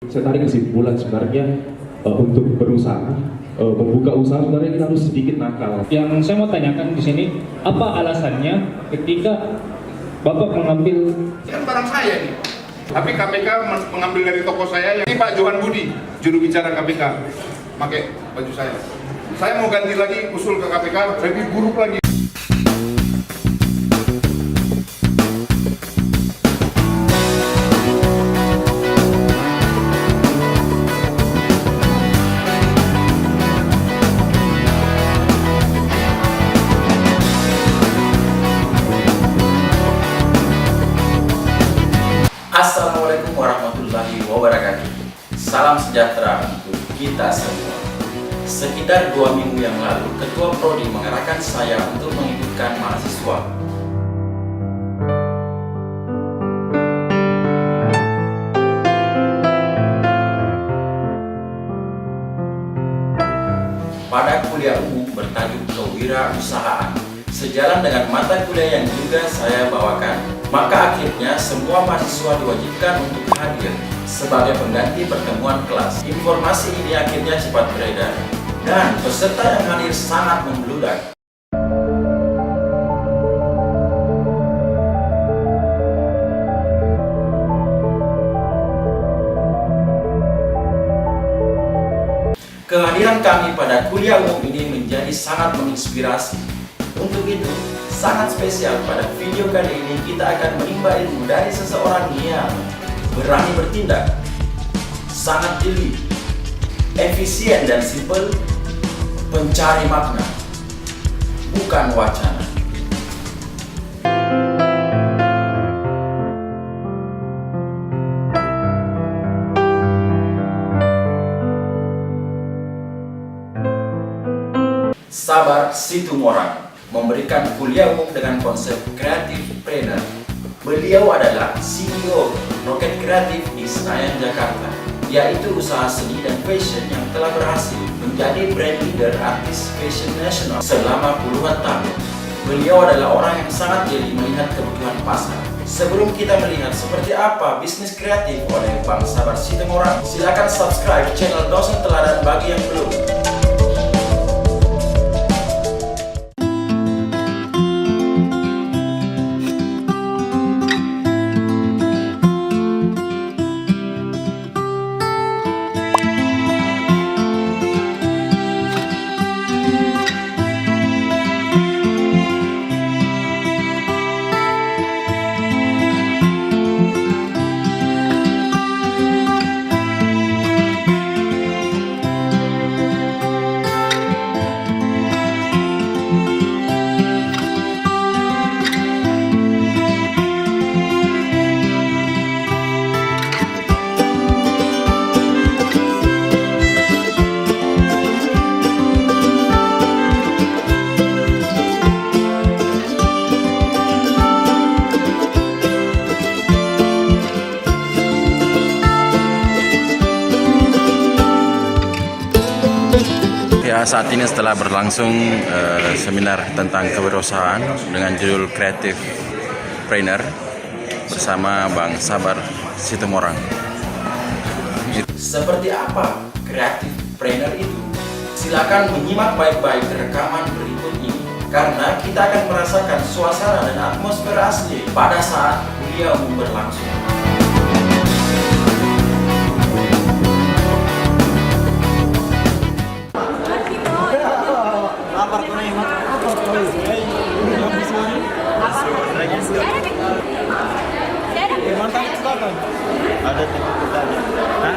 Saya tarik kesimpulan sebenarnya untuk berusaha membuka usaha sebenarnya kita harus sedikit nakal. Yang saya mau tanyakan di sini, apa alasannya ketika Bapak mengambil kan barang saya nih. Tapi KPK mengambil dari toko saya yang ini Pak Johan Budi, juru bicara KPK, pakai baju saya. Saya mau ganti lagi usul ke KPK lebih buruk lagi. Assalamualaikum warahmatullahi wabarakatuh. Salam sejahtera untuk kita semua. Sekitar 2 minggu yang lalu, Ketua Prodi mengarahkan saya untuk mengikutkan mahasiswa. Pada kuliah umum bertajuk kewirausahaan, sejalan dengan mata kuliah yang juga saya bawakan, maka akhirnya semua mahasiswa diwajibkan untuk hadir sebagai pengganti pertemuan kelas. Informasi ini akhirnya cepat beredar dan peserta yang hadir sangat membludak. Kehadiran kami pada kuliah umum ini menjadi sangat menginspirasi. Untuk itu, sangat spesial pada video kali ini kita akan menimba ilmu dari seseorang yang berani bertindak, sangat jeli, efisien dan simpel, pencari makna, bukan wacana. Sabar Situmorang memberikan kuliah umum dengan konsep Creative Planner. Beliau adalah CEO Rocket Kreatif di Senayan, Jakarta, yaitu usaha seni dan fashion yang telah berhasil menjadi brand leader artis fashion nasional selama puluhan tahun. Beliau adalah orang yang sangat jeli melihat kebutuhan pasar. Sebelum kita melihat seperti apa bisnis kreatif oleh Bang Sabar Situmorang, silakan subscribe channel Dosen Teladan bagi yang belum. Ya, saat ini setelah berlangsung seminar tentang kewirausahaan dengan judul Creative Planner bersama Bang Sabar Situmorang. Seperti apa Creative Planner itu? Silakan menyimak baik-baik rekaman berikut ini karena kita akan merasakan suasana dan atmosfer asli pada saat kuliah umum berlangsung. Ada tipe petanya. Hah?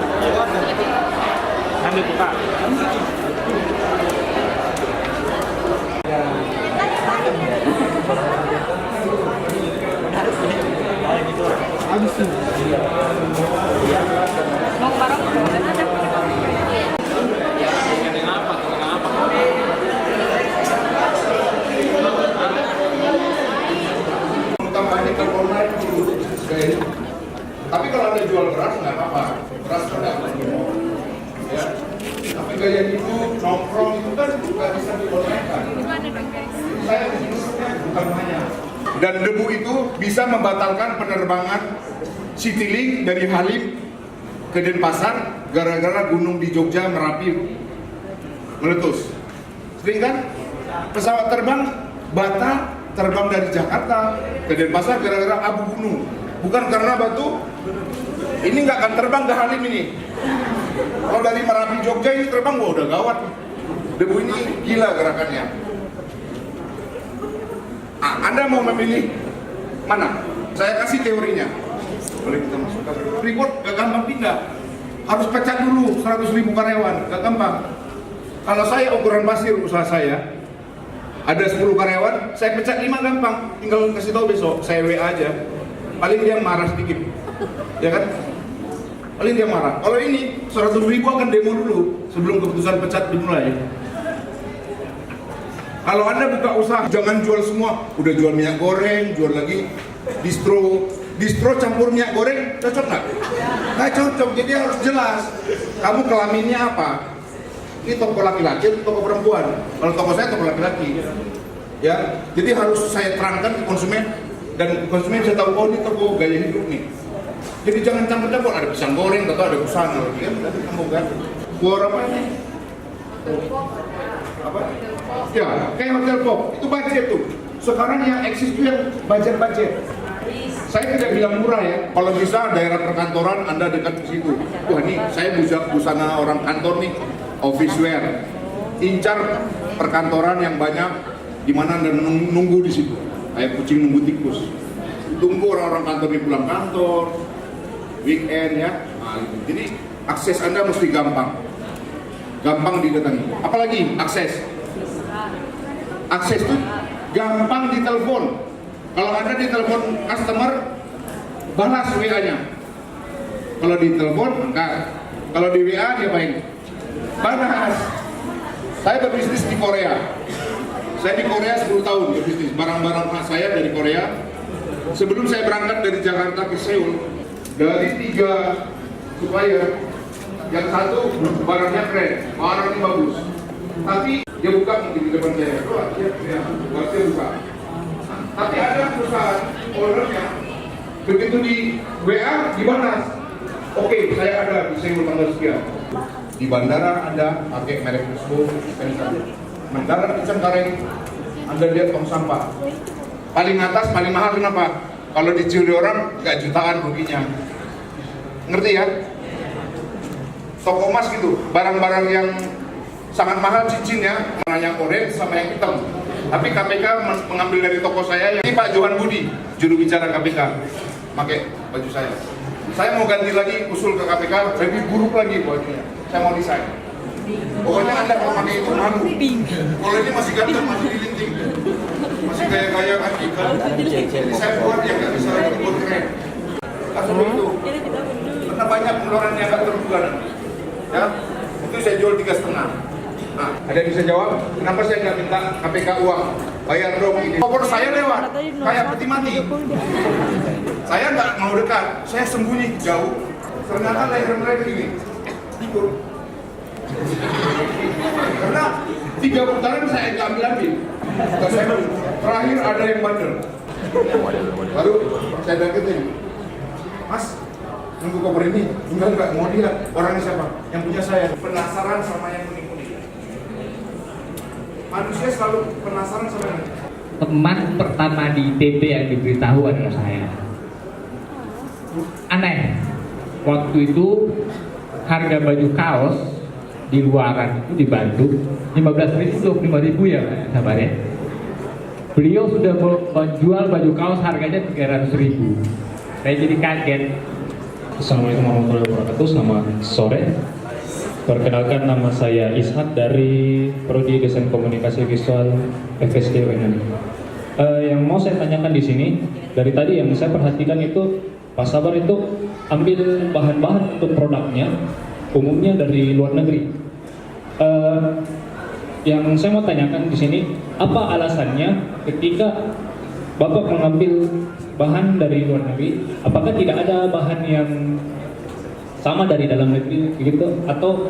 Sambil buka. Habis nih. Mau barang Utamanya ke online dulu. Tapi kalau Anda jual beras nggak apa-apa, beras ada. Ya. Tapi gaya itu nongkrong itu kan nggak bisa dibolehkan. Saya bisnisnya bukan hanya. Dan debu itu bisa membatalkan penerbangan Citylink dari Halim ke Denpasar gara-gara gunung di Jogja Merapi meletus. Sering kan? Pesawat terbang Bata terbang dari Jakarta ke Denpasar gara-gara abu gunung, bukan karena batu. Ini nggak akan terbang ke Halim ini. Kalau dari Merapi Jogja ini terbang, wah udah gawat. Debu ini gila gerakannya. Anda mau memilih mana? Saya kasih teorinya. Boleh kita masukkan. Freeport gak gampang pindah. Harus pecat dulu 100.000 karyawan, gak gampang. Kalau saya ukuran pasir usaha saya, ada 10 karyawan, saya pecat 5 gampang. Tinggal kasih tahu besok, saya WA aja. Paling dia marah sedikit, ya kan? Paling dia marah. Kalau ini 100.000 akan demo dulu sebelum keputusan pecat dimulai. Kalau Anda buka usaha, jangan jual semua. Udah jual minyak goreng, jual lagi distro campur minyak goreng, cocok nggak? Nggak cocok, jadi harus jelas. Kamu kelaminnya apa? Ini toko laki-laki atau toko perempuan? Kalau toko saya toko laki-laki. Ya, jadi harus saya terangkan ke konsumen dan konsumen bisa tahu, oh ini toko gaya hidup nih. Jadi jangan campur-campur, ada pisang goreng atau ada busana lagi kan? Nanti kamu kan? Buat apa ini? Apa? Ya, kayak hotel pop, itu budget tuh. Sekarang yang eksis itu yang budget. Saya tidak bilang murah ya. Kalau bisa daerah perkantoran Anda dekat ke situ. Wah ini saya busana orang kantor nih, office wear. Incar perkantoran yang banyak, di mana Anda nunggu di situ. Kayak kucing nunggu tikus. Tunggu orang-orang kantor di pulang kantor, weekend ya. Nah, jadi akses Anda mesti gampang didatangi. Apalagi akses itu gampang ditelepon. Kalau Anda ditelepon customer, balas WA-nya. Kalau ditelepon, enggak. Kalau di WA dia baik. Balas. Saya berbisnis di Korea. Saya di Korea 10 tahun berbisnis. Barang-barang saya dari Korea. Sebelum saya berangkat dari Jakarta ke Seoul, dari 3 supplier, yang satu barangnya keren, barangnya bagus. Tapi dia buka mungkin di depan saya. Dia buka. Tapi ada perusahaan ownernya, begitu di WA dibalas. Oke, saya ada di Seoul tanggal sekian. Di bandara Anda pakai merek tersebut, mendarat di Cengkareng, Anda lihat tong sampah. Paling atas, paling mahal kenapa? Kalau dicuri orang, nggak jutaan ruginya. Ngerti ya? Toko emas gitu, barang-barang yang sangat mahal cincinnya, mana yang orange sama yang hitam. Tapi KPK mengambil dari toko saya, ini Pak Johan Budi, juru bicara KPK, pakai baju saya. Saya mau ganti lagi, usul ke KPK, lebih buruk lagi bajunya. Saya mau desain. Pokoknya Anda kalau pakai itu malu. Kalau ini masih ganteng, masih dilinting, masih gaya-gaya kaki. Saya buat yang nggak bisa buat keren. Langsung itu. Karena banyak pengeluaran yang nggak terduga nanti. Ya, itu saya jual 3,5. Nah, ada yang bisa jawab? Kenapa saya nggak minta KPK uang? Bayar dong ini. Kompor saya lewat, kayak peti mati. Saya nggak mau dekat, saya sembunyi jauh. Ternyata leher mereka gini. Karena 3 putaran saya nggak ambil. Terakhir ada yang bandel. Lalu saya deketin, Mas, nunggu kompor ini, enggak mau lihat orangnya siapa? Yang punya saya. Penasaran sama yang menipu. Manusia selalu penasaran sama yang Teman pertama di ITB yang diberitahu adalah saya. Aneh, waktu itu harga baju kaos di luaran itu di Bandung 15.000, 25.000 ya sabar ya. Beliau sudah menjual baju kaos harganya 300.000. Saya jadi kaget. Assalamualaikum warahmatullahi wabarakatuh. Selamat sore. Perkenalkan, nama saya Ishak dari Prodi Desain Komunikasi Visual FSD UNM. Yang mau saya tanyakan di sini, dari tadi yang saya perhatikan itu Pak Sabar itu ambil bahan-bahan untuk produknya umumnya dari luar negeri. Yang saya mau tanyakan di sini, apa alasannya ketika Bapak mengambil bahan dari luar negeri, apakah tidak ada bahan yang sama dari dalam negeri gitu, atau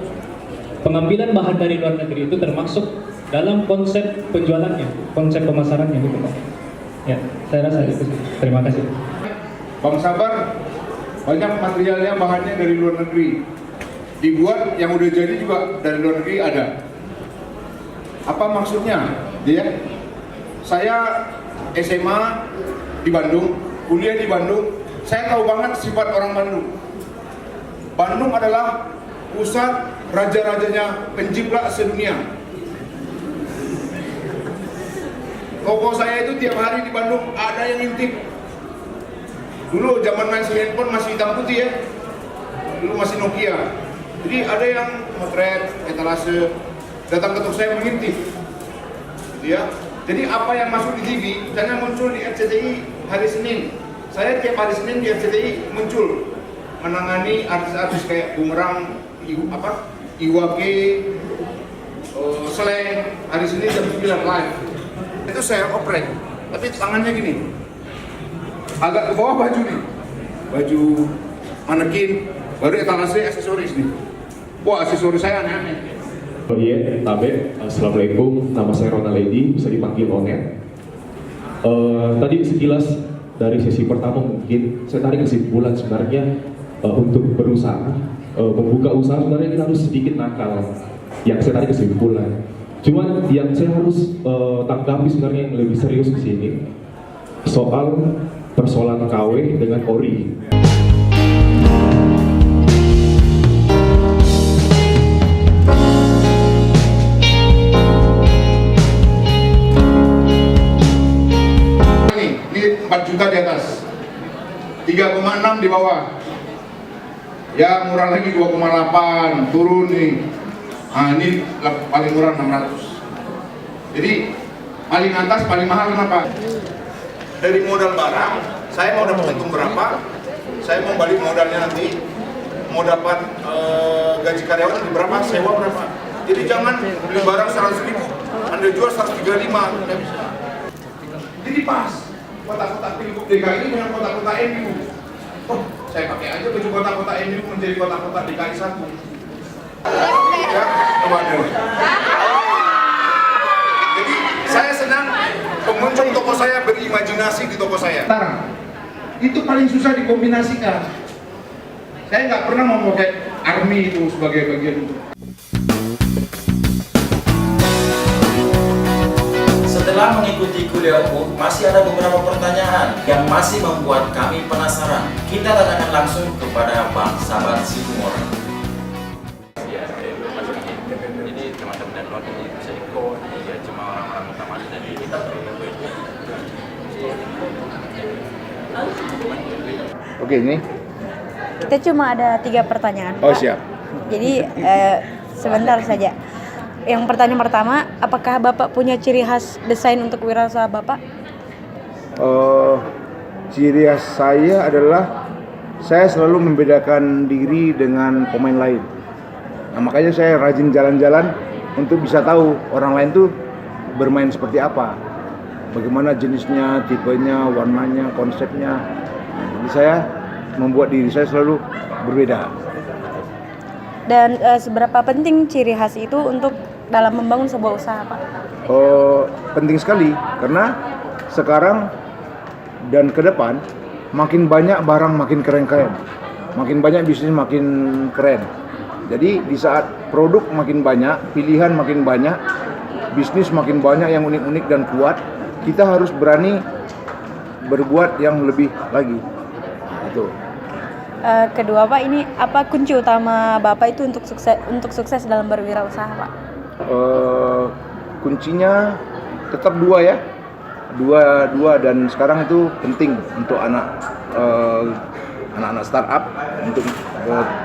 pengambilan bahan dari luar negeri itu termasuk dalam konsep penjualannya, konsep pemasarannya gitu Pak? Ya, saya rasa itu. Terima kasih. Bang Sabar Banyak materialnya, bahannya dari luar negeri. Dibuat yang udah jadi juga dari luar negeri ada. Apa maksudnya? Saya SMA di Bandung, kuliah di Bandung. Saya tahu banget sifat orang Bandung. Bandung adalah pusat raja-rajanya penjiplak sedunia. Toko saya itu tiap hari di Bandung ada yang ngintip. Dulu zaman main handphone masih hitam putih ya. Dulu masih Nokia. Jadi ada yang motret, etalase, datang ke toko saya mengintip. Ya. Jadi apa yang masuk di TV, misalnya muncul di RCTI hari Senin. Saya tiap hari Senin di RCTI muncul menangani artis-artis kayak Bumerang, Iwake, Slang, hari Senin jam 9 live. Itu saya oprek, tapi tangannya gini. Agak ke bawah baju nih. Baju manekin, baru etalase aksesoris nih. Wah, aksesoris saya aneh-aneh. Oh iya, Tabe. Assalamualaikum, nama saya Ronald Lady, bisa dipanggil Onet. Tadi sekilas dari sesi pertama mungkin saya tarik kesimpulan sebenarnya untuk berusaha, membuka usaha sebenarnya kita harus sedikit nakal. Yang saya tarik kesimpulan. Cuman yang saya harus tanggapi sebenarnya yang lebih serius di sini soal persoalan KW dengan ori. Ini 4 juta di atas, 3,6 di bawah. Ya murah lagi 2,8, turun nih. Nah ini paling murah 600. Jadi paling atas paling mahal kenapa? Dari modal barang, saya mau dapat untung berapa? Saya mau balik modalnya nanti, mau dapat gaji karyawan di berapa, sewa berapa. Jadi jangan beli barang 100.000, Anda jual 135, tidak bisa. Jadi pas kota-kota Pilgub DKI dengan kota-kota NU. Oh, saya pakai aja baju kota-kota NU menjadi kota-kota DKI 1. Ya, jadi saya senang pengunjung toko saya berimajinasi di toko saya. Itu paling susah dikombinasikan. Saya nggak pernah mau pakai army itu sebagai bagian itu. Setelah mengikuti kuliah umum, masih ada beberapa pertanyaan yang masih membuat kami penasaran. Kita tanyakan langsung kepada Bang Sabar Situmorang. Jadi teman-teman dan keluarga ini bisa ikut, ya cuma orang-orang utama dari kita. Oke, ini. Kita cuma ada 3 pertanyaan. Oh, Pak. siap. Jadi sebentar saja. Yang pertanyaan pertama, apakah Bapak punya ciri khas desain untuk wirausaha Bapak? Ciri khas saya adalah saya selalu membedakan diri dengan pemain lain. Nah, makanya saya rajin jalan-jalan untuk bisa tahu orang lain tuh bermain seperti apa, bagaimana jenisnya, tipenya, warnanya, konsepnya. Jadi saya membuat diri saya selalu berbeda. Dan seberapa penting ciri khas itu untuk dalam membangun sebuah usaha, Pak? Penting sekali, karena sekarang dan ke depan makin banyak barang makin keren-keren, makin banyak bisnis makin keren. Jadi di saat produk makin banyak, pilihan makin banyak, bisnis makin banyak yang unik-unik dan kuat, kita harus berani berbuat yang lebih lagi. Itu. Kedua, Pak, ini apa kunci utama Bapak itu untuk sukses dalam berwirausaha, Pak? Kuncinya tetap dua ya, dua dan sekarang itu penting untuk anak-anak startup untuk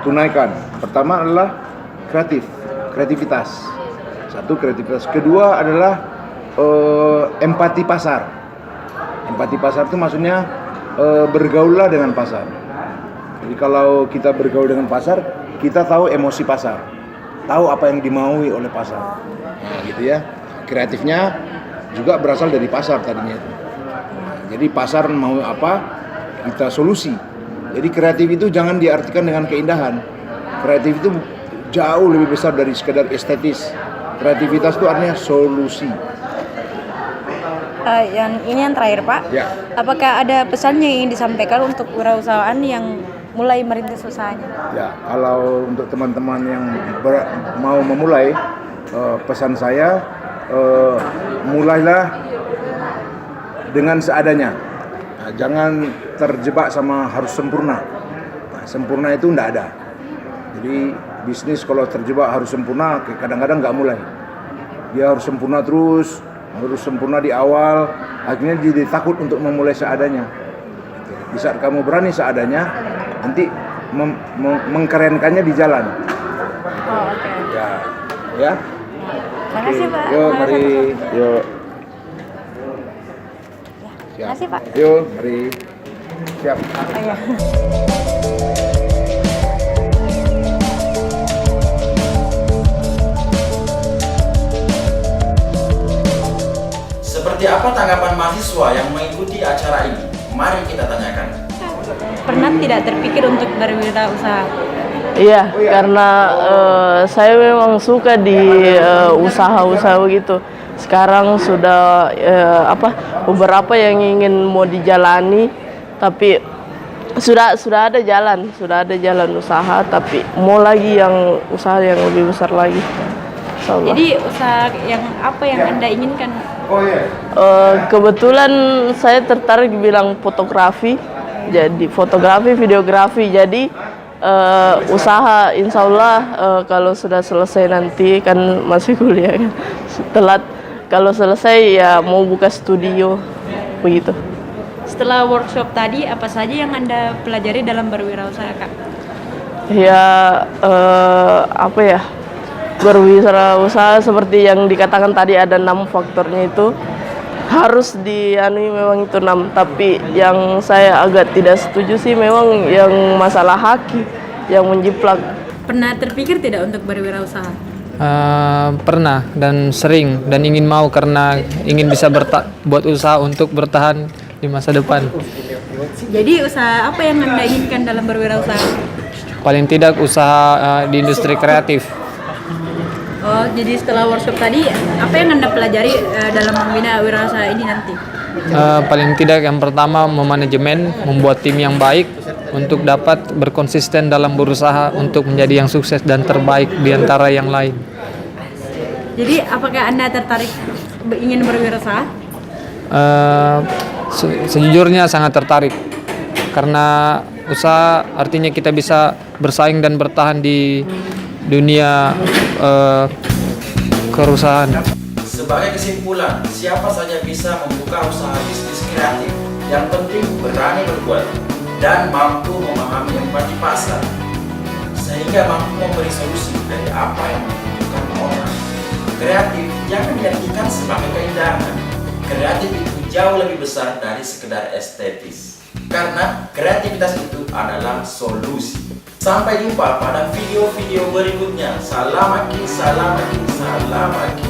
tunaikan. Pertama adalah kreativitas. Satu, kreativitas. Kedua adalah empati pasar. Empati pasar itu maksudnya bergaullah dengan pasar. Jadi kalau kita bergaul dengan pasar, kita tahu emosi pasar, tahu apa yang dimaui oleh pasar. Nah, gitu ya. Kreatifnya juga berasal dari pasar tadinya itu. Jadi pasar mau apa, kita solusi. Jadi kreatif itu jangan diartikan dengan keindahan. Kreatif itu jauh lebih besar dari sekedar estetis. Kreativitas itu artinya solusi. Yang terakhir, Pak. Ya. Apakah ada pesannya yang ingin disampaikan untuk wirausahaan yang mulai merintis usahanya? Ya, kalau untuk teman-teman yang mau memulai, pesan saya mulailah dengan seadanya. Nah, jangan terjebak sama harus sempurna. Nah, sempurna itu enggak ada. Jadi bisnis kalau terjebak harus sempurna, kadang-kadang nggak mulai. Dia harus sempurna terus, harus sempurna di awal, akhirnya jadi takut untuk memulai seadanya. Di saat kamu berani seadanya, nanti mengkerenkannya di jalan. Oh, oke. Ya. Makasih Pak. Yuk, mari. Yuk. Siap. Makasih Pak. Yuk, mari. Siap. Oh, iya. Seperti apa tanggapan mahasiswa yang mengikuti acara ini? Mari kita tanyakan. Pernah tidak terpikir untuk berwirausaha? Iya, karena saya memang suka di usaha-usaha gitu. Sekarang sudah beberapa yang ingin mau dijalani, tapi sudah ada jalan usaha, tapi mau lagi yang usaha yang lebih besar lagi. Insyaallah. Jadi usaha yang apa yang Anda inginkan? Kebetulan saya tertarik bilang fotografi, jadi fotografi, videografi. Jadi usaha insya Allah kalau sudah selesai nanti kan masih kuliah kan, telat. Kalau selesai ya mau buka studio begitu. Setelah workshop tadi, apa saja yang Anda pelajari dalam berwirausaha, Kak? Ya berwirausaha seperti yang dikatakan tadi ada 6 faktornya itu harus memang itu 6, tapi yang saya agak tidak setuju sih memang yang masalah haki yang menjiplak. Pernah terpikir tidak untuk berwirausaha? Pernah dan sering dan ingin mau karena ingin bisa buat usaha untuk bertahan di masa depan. Jadi usaha apa yang Anda inginkan dalam berwirausaha? Paling tidak usaha di industri kreatif. Oh, jadi setelah workshop tadi, apa yang Anda pelajari dalam membina wirausaha ini nanti? Paling tidak yang pertama memanajemen, membuat tim yang baik untuk dapat berkonsisten dalam berusaha untuk menjadi yang sukses dan terbaik di antara yang lain. Jadi apakah Anda tertarik ingin berwirausaha? Sejujurnya sangat tertarik karena usaha artinya kita bisa bersaing dan bertahan di dunia kerusahaan. Sebagai kesimpulan, siapa saja bisa membuka usaha bisnis kreatif. Yang penting berani berbuat dan mampu memahami empati pasar, sehingga mampu memberi solusi dari apa yang membutuhkan orang. Kreatif jangan diartikan sebagai keindahan. Kreatif itu jauh lebih besar dari sekedar estetis. Karena kreativitas itu adalah solusi. Sampai jumpa pada video-video berikutnya. Salam Aki, salam Aki, salam Aki.